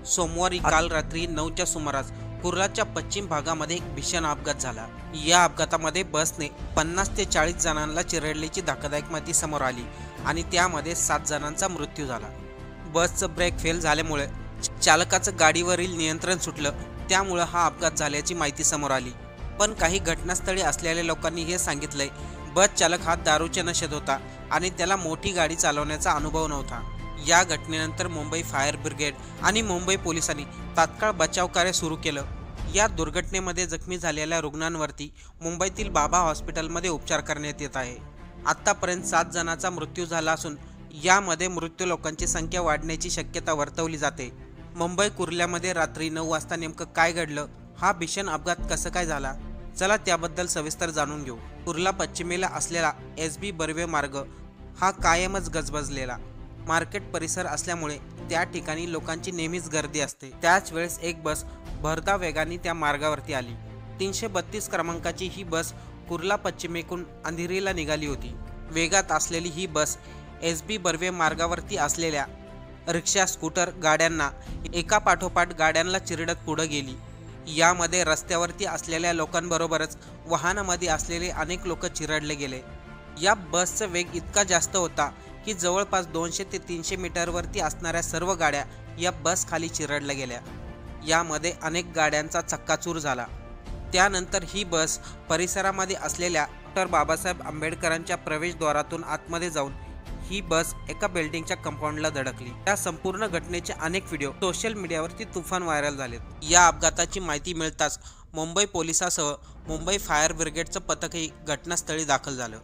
सोमवारी काल रात्री 9च्या सुमारास कुर्लाच्या पश्चिम भागामध्ये एक भीषण अपघात झाला। या अपघातामध्ये बसने 50 ते 40 जणांना चिरडल्याची धक्कादायक माहिती समोर आली आणि त्यामध्ये 7 जणांचा मृत्यू झाला। बसचं ब्रेक फेल झाल्यामुळे चालकाचं गाडीवरील नियंत्रण सुटलं, त्यामुळे हा अपघात झाल्याची माहिती समोर आली। पण काही घटनास्थळी असलेल्या लोकांनी हे सांगितलंय, बस चालक हा दारूच्या नशेत होता आणि त्याला मोठी गाडी चालवण्याचा अनुभव नव्हता। या घटनेनंतर मुंबई फायर ब्रिगेड आणि मुंबई पोलिसांनी तात्काळ बचाव कार्य सुरू केलं। या दुर्घटनेमध्ये जखमी झालेल्या रुग्णांवरती मुंबईतील बाबा हॉस्पिटलमध्ये उपचार करण्यात येत आहे। आतापर्यंत 7 जणांचा मृत्यू झाला असून यामध्ये मृत्यू लोकांची संख्या वाढण्याची शक्यता वर्तवली जाते। मुंबई कुर्ल्यामध्ये रात्री 9 वाजता नेमकं काय घडलं, हा भीषण अपघात कसं काय झाला, चला त्याबद्दल सविस्तर जाणून घेऊ। कुर्ला पश्चिमेला असलेला SB बर्वे मार्ग हा कायमच गजबजलेला मार्केट परिसर असल्यामुळे त्या ठिकाणी लोकांची नेहमीच गर्दी असते। त्याच वेळेस एक बस भरधाव वेगाने त्या मार्गावरती आली। 332 क्रमांकाची ही बस कुर्ला पश्चिमेकडून अंधेरीला निघाली होती। वेगात असलेली ही बस SB बर्वे मार्गावरती असलेल्या रिक्षा, स्कूटर गाड्यांना एका पाठोपाठ गाड्यांना चिरडत पुढे गेली। यामध्ये रस्त्यावरती असलेल्या लोकांबरोबरच वाहनामध्ये असलेले अनेक लोक चिरडले गेले। या बसचा वेग इतका जास्त होता की जवळपास 200 ते 300 मीटरवरती असणाऱ्या सर्व गाड्या या बस खाली चिरडल्या गेल्या। यामध्ये अनेक गाड्यांचा चक्काचूर झाला। त्यानंतर ही बस परिसरामध्ये असलेल्या डॉ. बाबासाहेब आंबेडकरांच्या प्रवेशद्वारातून आतमध्ये जाऊन ही बस एका बिल्डिंगच्या कंपाऊंडला धडकली। या संपूर्ण घटनेचे अनेक व्हिडिओ सोशल मीडियावरती तुफान व्हायरल झालेत। या अपघाताची माहिती मिळताच मुंबई पोलिसांसह मुंबई फायर ब्रिगेडचं पथकही घटनास्थळी दाखल झालं।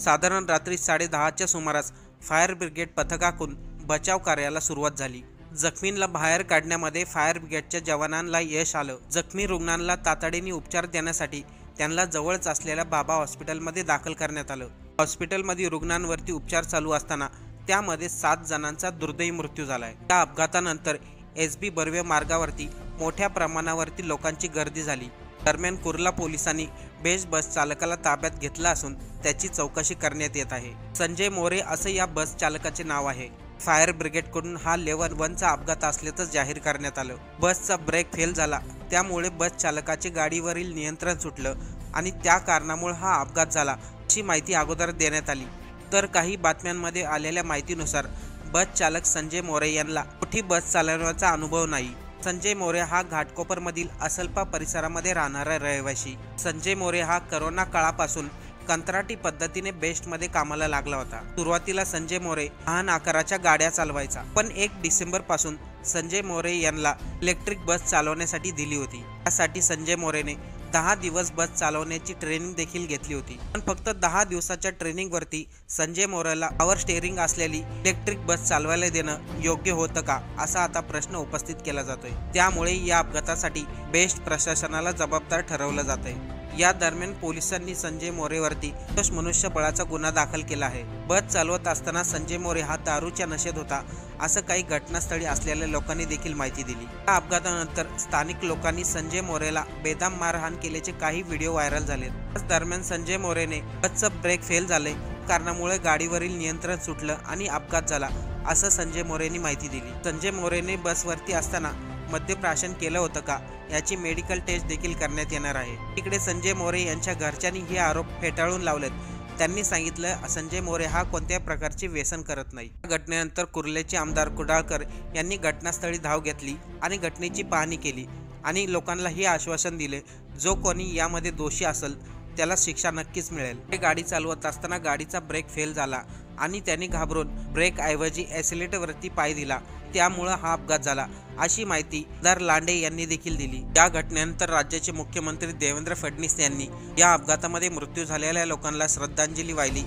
साधारण रात्री 10:30च्या सुमारास फायर ब्रिगेड पथकाकडून बचाव कार्याला सुरुवात झाली। जखमींना बाहेर काढण्यामध्ये फायर ब्रिगेडच्या जवानांना यश आलं। जखमी रुग्णांना तातडीने उपचार देण्यासाठी त्यांना जवळच असलेल्या बाबा हॉस्पिटलमध्ये दाखल करण्यात आलं। हॉस्पिटलमध्ये रुग्णांवरती उपचार चालू असताना त्यामध्ये 7 जणांचा दुर्दैवी मृत्यू झालाय। या अपघातानंतर SB बर्वे मार्गावरती मोठ्या प्रमाणावरती लोकांची गर्दी झाली। दरम्यान कुर्ला पोलिसांनी बेस्ट बस चालकाला ताब्यात घेतला असून त्याची चौकशी करण्यात येत आहे। संजय मोरे असं या बस चालकाचे नाव आहे। फायर ब्रिगेडकडून हा लेव्हल 1चा अपघात असल्याचं जाहीर करण्यात आलं। बसचा ब्रेक फेल झाला, त्यामुळे बस चालकाचे गाडीवरील नियंत्रण सुटलं आणि त्या कारणामुळे हा अपघात झाला अशी माहिती अगोदर देण्यात आली। तर काही बातम्यांमध्ये आलेल्या माहितीनुसार बस चालक संजय मोरे यांना मोठी बस चालवण्याचा अनुभव नाही। संजय मोरे हा घाटकोपरमधील असलपा परिसरामध्ये राहणारा रहिवासी। संजय मोरे हा करोना काळापासून कंत्राटी पद्धतीने बेस्टमध्ये कामाला लागला होता। सुरुवातीला संजय मोरे लहान आकाराच्या गाड्या चालवायचा, पण 1 डिसेंबर पासून संजय मोरे यांना इलेक्ट्रिक बस चालवण्यासाठी दिली होती। त्यासाठी संजय मोरेने 10 दिवस बस चालवण्याची ट्रेनिंग देखील घेतली होती। पण फक्त 10 दिवसाच्या ट्रेनिंगवरती संजय मोरेला पॉवर स्टेअरिंग असलेली इलेक्ट्रिक बस चालवायला देणं योग्य होतं का, असा आता प्रश्न उपस्थित केला जातोय। त्यामुळे या अपघातासाठी बेस्ट प्रशासनाला जबाबदार ठरवलं जातंय। या दरम्यान पोलिसांनी संजय मोरेवरती मनुष्यबळाचा गुन्हा दाखल केला आहे। बस चालवत असताना संजय मोरे हा दारूच्या नशेत होता, असं काही घटनास्थळी असलेल्या लोकांनी देखील माहिती दिली। या अपघातानंतर स्थानिक लोकांनी संजय मोरेला बेदम मारहाण केल्याचे काही व्हिडिओ व्हायरल झाले। याच दरम्यान संजय मोरेने बसचं ब्रेक फेल झाले कारणामुळे गाडीवरील नियंत्रण सुटलं आणि अपघात झाला, असं संजय मोरेने माहिती दिली। संजय मोरेने बसवरती असताना मद्यप्राशन केलं होतं का, याची मेडिकल टेस्ट देखील करण्यात येणार आहे। इकडे संजय मोरे यांच्या घरच्यांनी हे आरोप फेटाळून लावलेत। त्यांनी सांगितलं, संजय मोरे हा कोणत्याही प्रकारचे व्यसन करत नाही। या घटनेनंतर कुर्ल्याचे आमदार कुडाळकर यांनी घटनास्थळी धाव घेतली आणि घटनेची पाहणी केली आणि लोकांना हे आश्वासन दिले, जो कोणी यामध्ये दोषी असेल त्याला शिक्षा नक्कीच मिळेल। ते गाडी चालवत असताना गाडीचा ब्रेक फेल झाला आणि त्यांनी घाबरून ब्रेक ऐवजी ॲक्सिलेटरवरती पाय दिला, त्यामुळे हा अपघात झाला, अशी माहिती आमदार लांडे यांनी देखील दिली। या घटनेनंतर राज्याचे मुख्यमंत्री देवेंद्र फडणवीस यांनी या अपघातामध्ये मृत्यू झालेल्या लोकांना श्रद्धांजली वाहिली,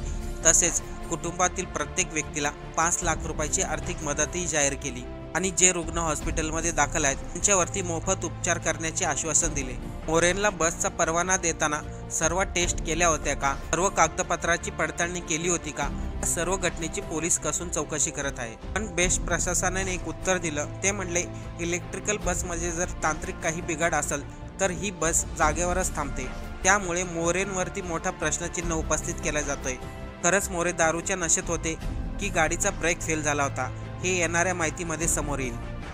तसेच कुटुंबातील प्रत्येक व्यक्तीला 5 लाख रुपयाची आर्थिक मदतही जाहीर केली आणि जे रुग्ण हॉस्पिटलमध्ये दाखल आहेत त्यांच्यावरती मोफत उपचार करण्याचे आश्वासन दिले। मोरेंना बसचा परवाना देताना सर्व टेस्ट केल्या होत्या का, सर्व कागदपत्राची पडताळणी केली होती का, सर्व घटनेची पोलीस कसून चौकशी करत आहे। पण बेस्ट प्रशासनाने एक उत्तर दिलं, ते म्हणले इलेक्ट्रिकल बसमध्ये जर तांत्रिक काही बिघाड असेल तर ही बस जागेवरच थांबते। त्यामुळे मोरेंवरती मोठा प्रश्नचिन्ह उपस्थित केला जातोय। खरंच मोरे दारूच्या नशेत होते की गाडीचा ब्रेक फेल झाला होता, हे येणाऱ्या माहितीमध्ये समोर येईल।